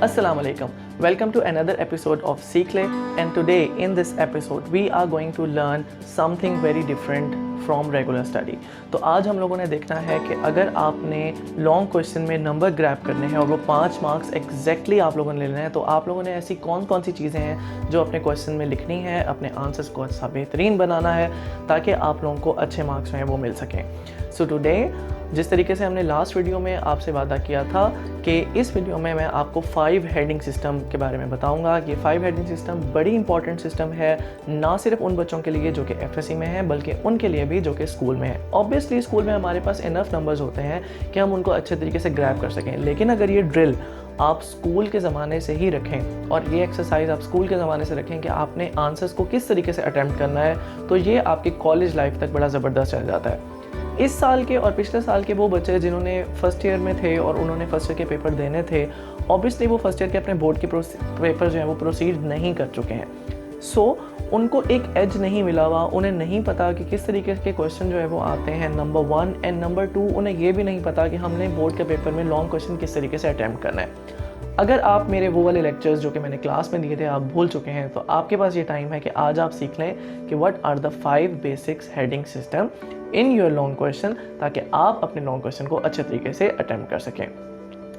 Assalamu alaikum. Welcome to another episode of Seekle, and today in this episode we are going to learn something very different from regular study. तो आज हम लोगों ने देखना है कि अगर आपने लॉन्ग क्वेश्चन में नंबर ग्रैब करने हैं और वो 5 मार्क्स एग्जैक्टली आप लोगों ने लेने हैं, तो आप लोगों ने ऐसी कौन कौन सी चीज़ें हैं जो अपने क्वेश्चन में लिखनी है, अपने आंसर्स को अच्छा बेहतरीन बनाना है ताकि आप लोगों को अच्छे मार्क्स जो हैं वो मिल सकें। सो टुडे जिस तरीके से हमने लास्ट वीडियो में आपसे वादा किया था कि इस वीडियो में मैं आपको 5 हेडिंग सिस्टम के बारे में बताऊंगा। ये 5 हेडिंग सिस्टम बड़ी इंपॉर्टेंट सिस्टम है, ना सिर्फ उन बच्चों के लिए जो कि एफएससी में हैं, बल्कि उनके लिए भी जो कि स्कूल में है। ऑब्वियसली स्कूल में हमारे पास इनफ नंबर्स होते हैं कि हम उनको अच्छे तरीके से ग्रैब कर सकें, लेकिन अगर ये ड्रिल आप स्कूल के ज़माने से ही रखें और ये एक्सरसाइज आप स्कूल के ज़माने से रखें कि आपने आंसर्स को किस तरीके से अटैम्प्ट करना है, तो ये आपकी कॉलेज लाइफ तक बड़ा ज़बरदस्त चल जाता है। इस साल के और पिछले साल के वो बच्चे जिन्होंने फर्स्ट ईयर में थे और उन्होंने फर्स्ट ईयर के पेपर देने थे, ऑब्वियसली वो फर्स्ट ईयर के अपने बोर्ड के पेपर जो हैं वो प्रोसीड नहीं कर चुके हैं। सो उनको एक एज नहीं मिला हुआ, उन्हें नहीं पता कि किस तरीके के क्वेश्चन जो है वो आते हैं, नंबर 1 एंड नंबर 2 उन्हें ये भी नहीं पता कि हमने बोर्ड के पेपर में लॉन्ग क्वेश्चन किस तरीके से अटैम्प्ट करना है। अगर आप मेरे वो वाले लेक्चर्स जो कि मैंने क्लास में दिए थे आप भूल चुके हैं, तो आपके पास ये टाइम है कि आज आप सीख लें कि what are the 5 basics heading system in your long question, ताकि आप अपने लॉन्ग क्वेश्चन को अच्छे तरीके से अटेम्प्ट कर सकें।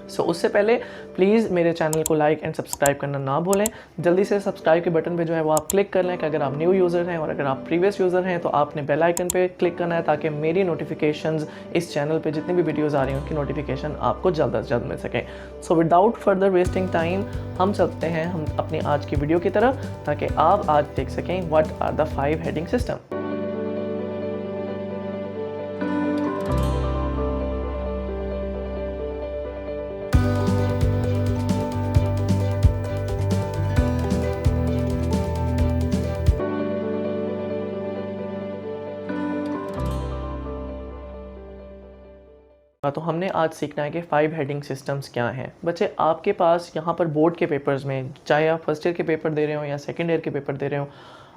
सो उससे पहले प्लीज़ मेरे चैनल को लाइक एंड सब्सक्राइब करना ना भूलें। जल्दी से सब्सक्राइब के बटन पे जो है वो आप क्लिक कर लें कि अगर आप न्यू यूज़र हैं, और अगर आप प्रीवियस यूज़र हैं तो आपने बेल आइकन पे क्लिक करना है ताकि मेरी नोटिफिकेशंस इस चैनल पे जितनी भी वीडियोज़ आ रही हैं उसकी नोटिफिकेशन आपको जल्द से जल्द मिल सकें। So without further wasting time हम चलते हैं हम अपनी आज की वीडियो की तरफ, ताकि आप आज देख सकें what are the 5 heading system. तो हमने आज सीखना है कि 5 हेडिंग सिस्टम्स क्या हैं। बच्चे आपके पास यहाँ पर बोर्ड के पेपर्स में, चाहे आप फर्स्ट ईयर के पेपर दे रहे हो या सेकंड ईयर के पेपर दे रहे हो,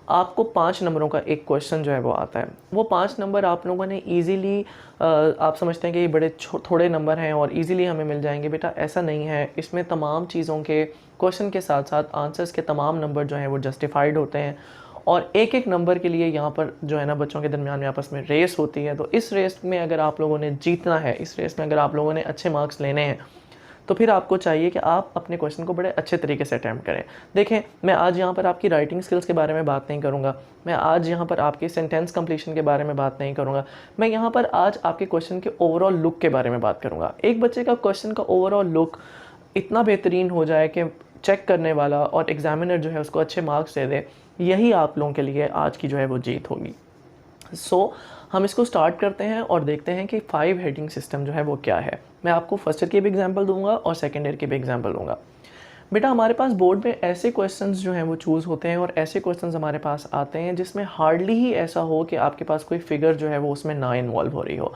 आपको 5 नंबरों का एक क्वेश्चन जो है वो आता है। वो 5 नंबर आप लोगों ने ईज़िली, आप समझते हैं कि ये बड़े थोड़े नंबर हैं और ईज़िली हमें मिल जाएंगे। बेटा ऐसा नहीं है, इसमें तमाम चीज़ों के क्वेश्चन के साथ साथ आंसर्स के तमाम नंबर जो हैं वो जस्टिफाइड होते हैं, और एक एक नंबर के लिए यहाँ पर जो है ना बच्चों के दरमियान में आपस में रेस होती है। तो इस रेस में अगर आप लोगों ने जीतना है, इस रेस में अगर आप लोगों ने अच्छे मार्क्स लेने हैं, तो फिर आपको चाहिए कि आप अपने क्वेश्चन को बड़े अच्छे तरीके से अटैम्प्ट करें। देखें, मैं आज यहाँ पर आपकी राइटिंग स्किल्स के बारे में बात नहीं करूँगा, मैं आज यहाँ पर आपके सेंटेंस कंप्लीशन के बारे में बात नहीं करूँगा, मैं यहाँ पर आज आपके क्वेश्चन के ओवरऑल लुक के बारे में बात करूँगा। एक बच्चे का क्वेश्चन का ओवरऑल लुक इतना बेहतरीन हो जाए कि चेक करने वाला और एग्जामिनर जो है उसको अच्छे मार्क्स दे दे, यही आप लोगों के लिए आज की जो है वो जीत होगी। सो हम इसको स्टार्ट करते हैं और देखते हैं कि 5 हेडिंग सिस्टम जो है वो क्या है। मैं आपको फर्स्ट ईयर की भी एग्जांपल दूंगा और सेकंड ईयर की भी एग्जांपल दूंगा। बेटा हमारे पास बोर्ड में ऐसे क्वेश्चंस जो हैं वो चूज़ होते हैं और ऐसे क्वेश्चंस हमारे पास आते हैं जिसमें हार्डली ही ऐसा हो कि आपके पास कोई फिगर जो है वो उसमें ना इन्वॉल्व हो रही हो।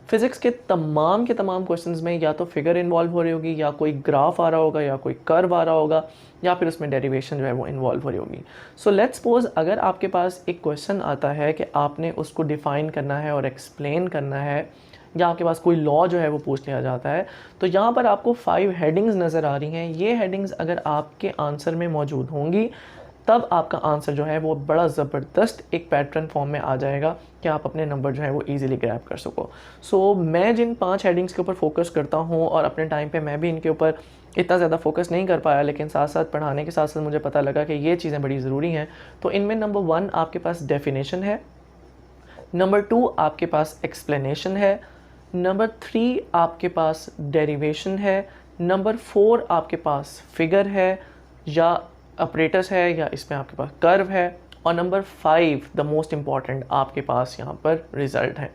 फिज़िक्स के तमाम क्वेश्चंस में या तो फिगर इन्वॉल्व हो रही होगी, या कोई ग्राफ आ रहा होगा, या कोई कर्व आ रहा होगा, या फिर उसमें डेरिवेशन जो है वो इन्वॉल्व हो रही होगी। सो लेट्स सपोज अगर आपके पास एक क्वेश्चन आता है कि आपने उसको डिफ़ाइन करना है और एक्सप्लेन करना है, या आपके पास कोई लॉ जो है वो पूछ लिया जाता है, तो यहाँ पर आपको 5 हेडिंग्स नज़र आ रही हैं। ये हेडिंग्स अगर आपके आंसर में मौजूद होंगी तब आपका आंसर जो है वो बड़ा ज़बरदस्त एक पैटर्न फॉर्म में आ जाएगा कि आप अपने नंबर जो है वो इजीली ग्रैब कर सको। सो मैं जिन 5 हेडिंग्स के ऊपर फोकस करता हूँ, और अपने टाइम पे मैं भी इनके ऊपर इतना ज़्यादा फोकस नहीं कर पाया, लेकिन साथ साथ पढ़ाने के साथ साथ मुझे पता लगा कि ये चीज़ें बड़ी ज़रूरी हैं। तो इनमें नंबर 1 आपके पास डेफिनेशन है, नंबर 2 आपके पास एक्सप्लेनेशन है, नंबर 3 आपके पास डेरिवेशन है, नंबर 4 आपके पास फिगर है या ऑपरेटर्स है, या इसमें आपके पास कर्व है, और नंबर 5 द मोस्ट इम्पॉर्टेंट आपके पास यहाँ पर रिज़ल्ट है।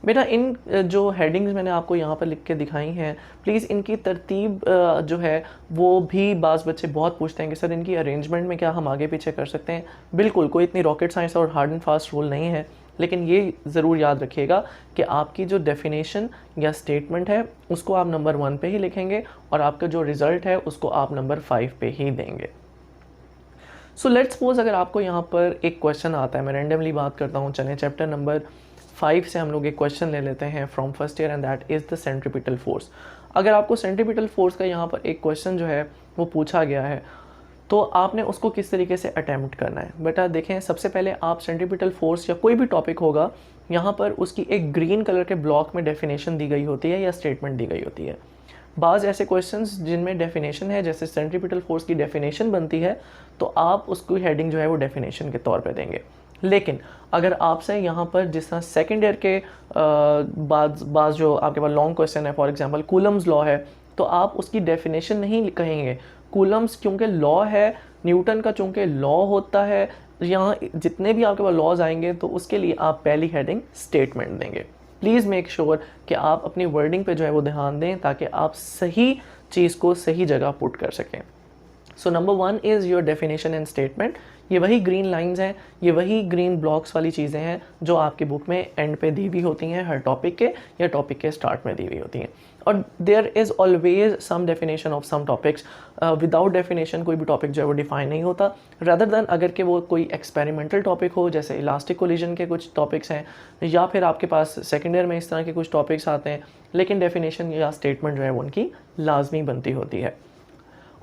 बेटा इन जो हेडिंग्स मैंने आपको यहाँ पर लिख के दिखाई हैं, प्लीज़ इनकी तरतीब जो है वो भी बाज़ बच्चे बहुत पूछते हैं कि सर इनकी अरेंजमेंट में क्या हम आगे पीछे कर सकते हैं। बिल्कुल, कोई इतनी रॉकेट साइंस और हार्ड एंड फास्ट रूल नहीं है, लेकिन ये ज़रूर याद रखिएगा कि आपकी जो डेफिनेशन या स्टेटमेंट है उसको आप नंबर 1 पे ही लिखेंगे, और आपका जो रिज़ल्ट है उसको आप नंबर 5 पे ही देंगे। सो लेट्स सपोज अगर आपको यहाँ पर एक क्वेश्चन आता है, मैं रैंडमली बात करता हूँ, चलें चैप्टर नंबर 5 से हम लोग एक क्वेश्चन ले लेते हैं from first year, and that is the centripetal force. अगर आपको सेंट्रीपिटल फोर्स का यहाँ पर एक क्वेश्चन जो है वो पूछा गया है तो आपने उसको किस तरीके से अटैम्प्ट करना है। बेटा देखें, सबसे पहले आप सेंट्रीपिटल फोर्स या कोई भी टॉपिक होगा, यहाँ पर उसकी एक ग्रीन कलर के ब्लॉक में डेफिनेशन दी गई होती है या स्टेटमेंट दी गई होती है। बाज़ ऐसे क्वेश्चंस जिनमें डेफिनेशन है, जैसे सेंट्रीपिटल फोर्स की डेफिनेशन बनती है, तो आप उसकी हेडिंग जो है वो डेफिनेशन के तौर पे देंगे। लेकिन अगर आपसे यहाँ पर जिस तरह सेकेंड ईयर के बाद जो आपके पास लॉन्ग क्वेश्चन है, फॉर एग्जांपल कूलम्स लॉ है, तो आप उसकी डेफिनेशन नहीं कहेंगे। कूलम्स क्योंकि लॉ है, न्यूटन का चूँकि लॉ होता है, यहाँ जितने भी आपके पास लॉज आएंगे तो उसके लिए आप पहली हेडिंग स्टेटमेंट देंगे। प्लीज़ मेक श्योर कि आप अपनी वर्डिंग पे जो है वो ध्यान दें ताकि आप सही चीज़ को सही जगह पुट कर सकें। So number 1 is your definition and statement. ये वही ग्रीन लाइंस हैं, ये वही ग्रीन ब्लॉक्स वाली चीज़ें हैं जो आपकी बुक में एंड पे दी हुई होती हैं हर टॉपिक के, या टॉपिक के स्टार्ट में दी हुई होती हैं। और there is always some definition of some topics. Without definition कोई भी टॉपिक जो है वो डिफाइन नहीं होता। रदर दैन अगर कि वो कोई एक्सपेरिमेंटल टॉपिक हो, जैसे इलास्टिक कोलिजन के कुछ टॉपिक्स हैं, या फिर आपके पास सेकेंड ईयर में इस तरह के कुछ टॉपिक्स आते हैं, लेकिन डेफिनेशन या स्टेटमेंट जो है वो उनकी लाजमी बनती होती है।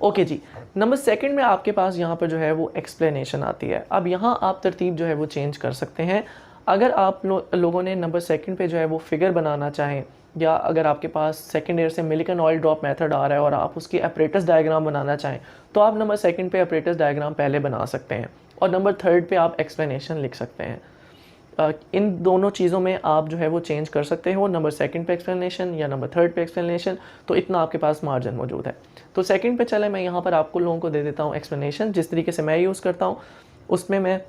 ओके जी, नंबर 2 में आपके पास यहाँ पर जो है वो एक्सप्लेनेशन आती है। अब यहाँ आप तरतीब जो है वो चेंज कर सकते हैं। अगर आप लोगों ने नंबर 2 पे जो है वो फिगर बनाना चाहें, या अगर आपके पास सेकेंड ईयर से मिल्कन ऑयल ड्रॉप मेथड आ रहा है और आप उसकी अपरेटस डायग्राम बनाना चाहें, तो आप नंबर 2 पे अपरेटस डायग्राम पहले बना सकते हैं और नंबर 3 पे आप एक्सप्लेनेशन लिख सकते हैं। इन दोनों चीज़ों में आप जो है वो चेंज कर सकते हो, नंबर 2 पे एक्सप्लेनेशन या नंबर 3 पे एक्सप्लेनेशन। तो इतना आपके पास मार्जिन मौजूद है। तो 2 पे चले, मैं यहाँ पर आपको लोगों को दे देता हूँ एक्सप्लेनेशन। जिस तरीके से मैं यूज़ करता हूँ उसमें मैं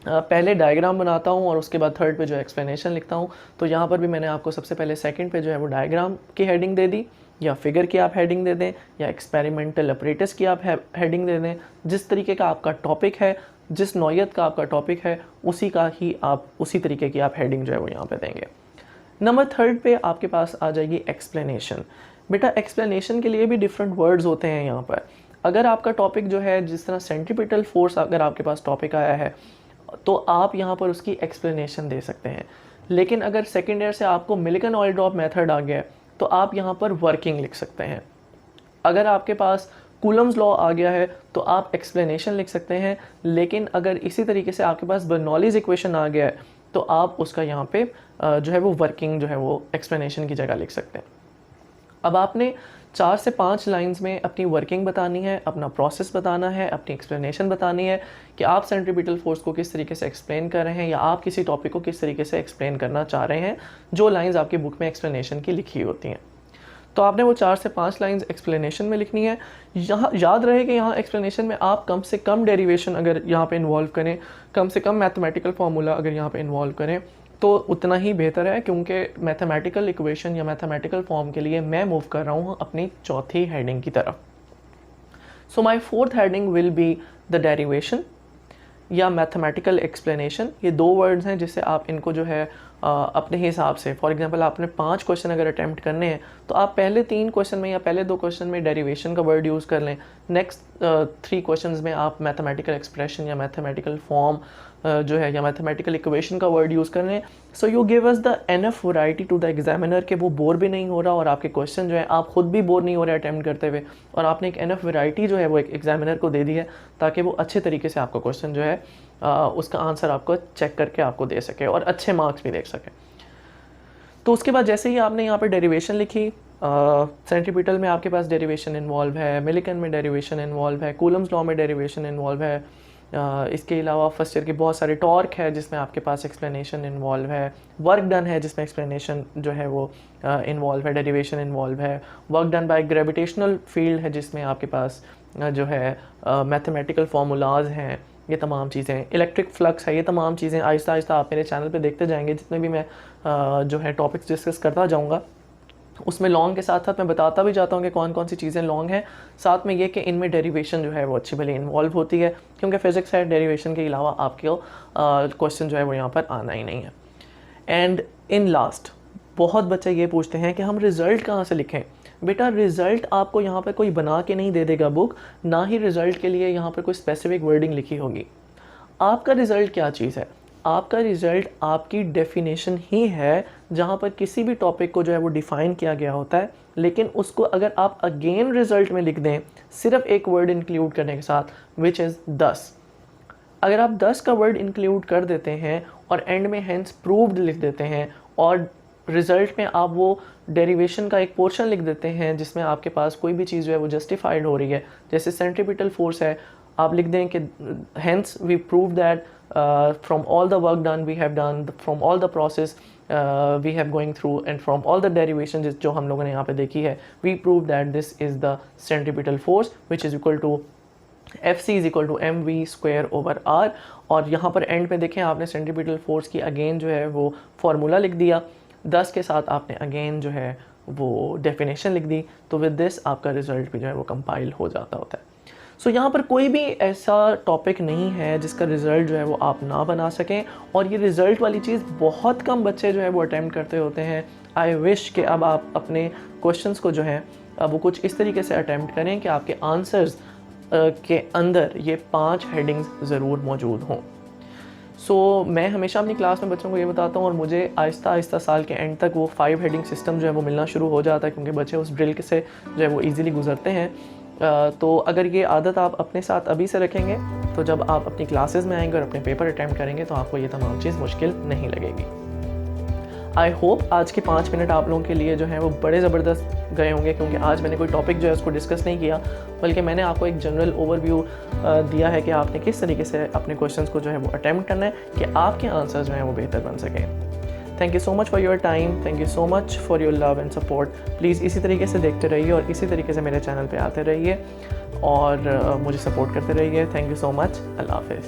पहले डायग्राम बनाता हूँ और उसके बाद 3 पे जो एक्सप्लेनेशन लिखता हूँ। तो यहाँ पर भी मैंने आपको सबसे पहले 2 पे जो है वो डायग्राम की हेडिंग दे दी, या फिगर की आप हेडिंग दे दें, या एक्सपेरिमेंटल अपरेटस की आप हेडिंग दे दें। जिस तरीके का आपका टॉपिक है, जिस नौयत का आपका टॉपिक है, उसी तरीके की आप हेडिंग जो है वो यहाँ पे देंगे। नंबर 3 पे आपके पास आ जाएगी एक्सप्लेनेशन। बेटा एक्सप्लेनेशन के लिए भी डिफरेंट वर्ड्स होते हैं यहाँ पर। अगर आपका टॉपिक जो है, जिस तरह सेंट्रीपिटल फोर्स अगर आपके पास टॉपिक आया है, तो आप यहाँ पर उसकी एक्सप्लेनेशन दे सकते हैं। लेकिन अगर सेकेंड ईयर से आपको मिल्कन ऑयल ड्रॉप मेथड आ गया तो आप यहाँ पर वर्किंग लिख सकते हैं। अगर आपके पास कूलम्स लॉ आ गया है तो आप एक्सप्लेनेशन लिख सकते हैं। लेकिन अगर इसी तरीके से आपके पास बर्नौलीज इक्वेशन आ गया है तो आप उसका यहाँ पे जो है वो वर्किंग जो है वो एक्सप्लेनेशन की जगह लिख सकते हैं। अब आपने 4 से 5 लाइंस में अपनी वर्किंग बतानी है, अपना प्रोसेस बताना है, अपनी एक्सप्लेनेशन बतानी है कि आप सेंट्रीपिटल फोर्स को किस तरीके से एक्सप्लेन कर रहे हैं, या आप किसी टॉपिक को किस तरीके से एक्सप्लेन करना चाह रहे हैं, जो लाइंस आपकी बुक में एक्सप्लेनेशन की लिखी होती हैं। तो आपने वो 4 से 5 लाइंस एक्सप्लेनेशन में लिखनी है। यहाँ याद रहे कि यहाँ एक्सप्लेनेशन में आप कम से कम डेरिवेशन अगर यहाँ पे इन्वॉल्व करें, कम से कम मैथमेटिकल फार्मूला अगर यहाँ पे इन्वॉल्व करें तो उतना ही बेहतर है, क्योंकि मैथमेटिकल इक्वेशन या मैथमेटिकल फॉर्म के लिए मैं मूव कर रहा हूँ अपनी चौथी हेडिंग की तरफ। सो माई 4th heading will be the derivation या मैथमेटिकल एक्सप्लेनेशन। ये 2 वर्ड्स हैं जिससे आप इनको जो है अपने हिसाब से, फॉर एग्जांपल आपने 5 क्वेश्चन अगर अटैम्प्ट करने हैं तो आप पहले 3 क्वेश्चन में या पहले 2 क्वेश्चन में डेरिवेशन का वर्ड यूज़ कर लें, नेक्स्ट 3 क्वेश्चंस में आप मैथमेटिकल एक्सप्रेशन या मैथमेटिकल फॉर्म जो है या मैथमेटिकल इक्वेशन का वर्ड यूज़ कर लें। So you give us the enough variety to the examiner कि वो बोर भी नहीं हो रहा और आपके क्वेश्चन जो है आप खुद भी बोर नहीं हो रहे अटैम्प्ट करते हुए, और आपने एक एनफ वैरायटी जो है वो एक एग्जामिनर को दे दी है ताकि वो अच्छे तरीके से आपका क्वेश्चन जो है उसका आंसर आपको चेक करके आपको दे सके और अच्छे मार्क्स भी देख सके। तो उसके बाद जैसे ही आपने यहाँ पर डेरिवेशन लिखी, सेंट्रीपिटल में आपके पास डेरिवेशन इन्वॉल्व है, मिलिकन में डेरिवेशन इन्वॉल्व है, कूलम्स लॉ में डेरिवेशन इन्वॉल्व है, इसके अलावा फर्स्ट ईयर के बहुत सारे टॉर्क है जिसमें आपके पास एक्सप्लेनेशन इन्वॉल्व है, वर्क डन है जिसमें एक्सप्लेनेशन जो है वो इन्वॉल्व है, डेरिवेशन इन्वॉल्व है, work done by gravitational field है जिसमें आपके पास जो है मैथमेटिकल फार्मूलाज हैं, ये तमाम चीज़ें, इलेक्ट्रिक फ्लक्स है, ये तमाम चीज़ें आहिस्ता आहिस्ता आप मेरे चैनल पे देखते जाएंगे। जितने भी मैं जो है टॉपिक्स डिस्कस करता जाऊँगा उसमें लॉन्ग के साथ साथ मैं बताता भी जाता हूँ कि कौन कौन सी चीज़ें लॉन्ग हैं, साथ में ये कि इनमें डेरिवेशन जो है वो अच्छी भली इन्वॉल्व होती है, क्योंकि फिज़िक्स है, डेरिवेशन के अलावा आपके क्वेश्चन जो है वो यहाँ पर आना ही नहीं है। एंड इन लास्ट बहुत बच्चे ये पूछते हैं कि हम रिज़ल्ट कहाँ से लिखें। बेटा रिज़ल्ट आपको यहाँ पर कोई बना के नहीं दे देगा बुक, ना ही रिज़ल्ट के लिए यहाँ पर कोई स्पेसिफिक वर्डिंग लिखी होगी। आपका रिज़ल्ट क्या चीज़ है? आपका रिज़ल्ट आपकी डेफिनेशन ही है, जहाँ पर किसी भी टॉपिक को जो है वो डिफ़ाइन किया गया होता है लेकिन उसको अगर आप अगेन रिजल्ट में लिख दें सिर्फ एक वर्ड इंक्लूड करने के साथ, विच इज़ 10। अगर आप 10 का वर्ड इंक्लूड कर देते हैं और एंड में हेंस प्रूव्ड लिख देते हैं और रिज़ल्ट में आप वो डेरिवेशन का एक पोर्शन लिख देते हैं जिसमें आपके पास कोई भी चीज़ जो है वो जस्टिफाइड हो रही है, जैसे सेंट्रीपिटल फोर्स है, आप लिख दें कि hence we prove that from all the work done we have done, from all the process we have going through and from all the derivation जो हम लोगों ने यहाँ पे देखी है, we prove that this is the centripetal force which is equal to Fc is equal to M V square over R. और यहाँ पर एंड पे देखें आपने सेंट्रीपिटल फोर्स की अगेन जो है वो फार्मूला लिख दिया, 10 के साथ आपने अगेन जो है वो डेफिनेशन लिख दी, तो विद दिस आपका रिजल्ट भी जो है वो कंपाइल हो जाता होता है। सो यहाँ पर कोई भी ऐसा टॉपिक नहीं है जिसका रिज़ल्ट जो है वो आप ना बना सकें, और ये रिज़ल्ट वाली चीज़ बहुत कम बच्चे जो है वो अटैम्प्ट करते होते हैं। आई विश कि अब आप अपने क्वेश्चंस को जो है अब वो कुछ इस तरीके से अटैम्प्ट करें कि आपके आंसर्स के अंदर ये 5 हेडिंग्स ज़रूर मौजूद हों। सो मैं हमेशा अपनी क्लास में बच्चों को ये बताता हूँ और मुझे आहिस्ता आहिस्ता साल के एंड तक वो 5 हेडिंग सिस्टम जो है वो मिलना शुरू हो जाता है, क्योंकि बच्चे उस ड्रिल से जो है वो ईज़िली गुजरते हैं। तो अगर ये आदत आप अपने साथ अभी से रखेंगे तो जब आप अपनी क्लासेस में आएंगे और अपने पेपर अटैम्प्ट करेंगे तो आपको ये तमाम चीज़ मुश्किल नहीं लगेगी। आई होप आज के 5 मिनट आप लोगों के लिए जो है वो बड़े ज़बरदस्त गए होंगे, क्योंकि आज मैंने कोई टॉपिक जो है उसको डिस्कस नहीं किया, बल्कि मैंने आपको एक जनरल ओवरव्यू दिया है कि आपने किस तरीके से अपने क्वेश्चंस को जो है वो अटैम्प्ट करना है कि आपके आंसर्स जो हैं वो बेहतर बन सकें। Thank you so much for your time, thank you so much for your love and support. Please इसी तरीके से देखते रहिए और इसी तरीके से मेरे चैनल पे आते रहिए और मुझे सपोर्ट करते रहिए। Thank you so much. अल्लाह हाफ़िज़।